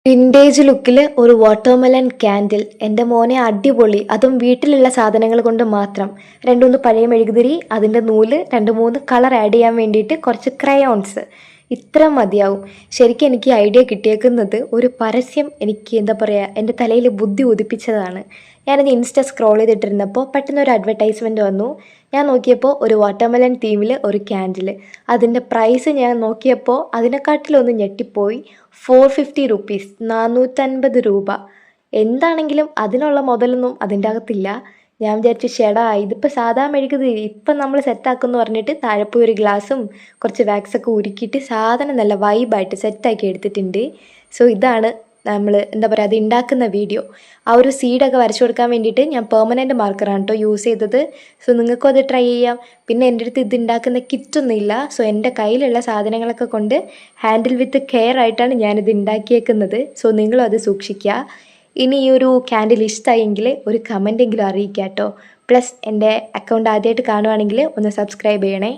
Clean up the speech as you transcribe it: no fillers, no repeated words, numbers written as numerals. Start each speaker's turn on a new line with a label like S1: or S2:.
S1: Vintage ലുക്കിൽ ഒരു watermelon candle. എൻ്റെ മോനെ അടിപൊളി. അതും വീട്ടിലുള്ള സാധനങ്ങൾ കൊണ്ട് മാത്രം. 2-3 പഴയ മെഴുകുതിരി, അതിൻ്റെ നൂല്, 2-3 കളർ ആഡ് ചെയ്യാൻ വേണ്ടിയിട്ട് കുറച്ച് ക്രയോൺസ്. ഇത്ര മതിയാവും. ശരിക്കും എനിക്ക് ഐഡിയ കിട്ടിയേക്കുന്നത് ഒരു പരസ്യം എനിക്ക് എന്താ പറയുക എൻ്റെ തലയിൽ ബുദ്ധി ഉദിപ്പിച്ചതാണ്. ഞാനത് ഇൻസ്റ്റ സ്ക്രോൾ ചെയ്തിട്ടിരുന്നപ്പോൾ പെട്ടെന്ന് ഒരു അഡ്വർടൈസ്മെൻറ്റ് വന്നു. ഞാൻ നോക്കിയപ്പോൾ ഒരു വാട്ടർമെലൺ തീമിൽ ഒരു ക്യാൻഡിൽ. അതിൻ്റെ പ്രൈസ് ഞാൻ നോക്കിയപ്പോൾ അതിനെക്കാട്ടിലൊന്ന് ഞെട്ടിപ്പോയി. 450 റുപ്പീസ്, 450 രൂപ. എന്താണെങ്കിലും അതിനുള്ള മുതലൊന്നും അതിൻ്റെ അകത്തില്ല. ഞാൻ വിചാരിച്ചു ഷെടാ ഇതിപ്പോൾ സാധാ മെഴുകുതിരി ഇപ്പം നമ്മൾ സെറ്റാക്കുമെന്ന് പറഞ്ഞിട്ട് താഴെ പോയി ഒരു ഗ്ലാസും കുറച്ച് വാക്സൊക്കെ ഉരുക്കിയിട്ട് സാധനം നല്ല വൈബായിട്ട് സെറ്റാക്കി എടുത്തിട്ടുണ്ട്. സോ ഇതാണ് നമ്മൾ എന്താ പറയുക അത് ഉണ്ടാക്കുന്ന വീഡിയോ. ആ ഒരു സീഡൊക്കെ വരച്ചു കൊടുക്കാൻ വേണ്ടിയിട്ട് ഞാൻ പെർമനൻറ്റ് മാർക്കറാണ് കേട്ടോ യൂസ് ചെയ്തത്. സോ നിങ്ങൾക്കും അത് ട്രൈ ചെയ്യാം. പിന്നെ എൻ്റെ അടുത്ത് ഇത് ഉണ്ടാക്കുന്ന കിറ്റൊന്നുമില്ല. സോ എൻ്റെ കയ്യിലുള്ള സാധനങ്ങളൊക്കെ കൊണ്ട് ഹാൻഡിൽ വിത്ത് കെയർ ആയിട്ടാണ് ഞാനിത് ഉണ്ടാക്കിയേക്കുന്നത്. സോ നിങ്ങളും അത് സൂക്ഷിക്കുക. ഇനി ഈ ഒരു ക്യാൻഡിൽ ഇഷ്ടമായെങ്കിൽ ഒരു കമൻറ്റെങ്കിലും അറിയിക്കുക കേട്ടോ. പ്ലസ് എൻ്റെ അക്കൗണ്ട് ആദ്യമായിട്ട് കാണുവാണെങ്കിൽ ഒന്ന് സബ്സ്ക്രൈബ് ചെയ്യണേ.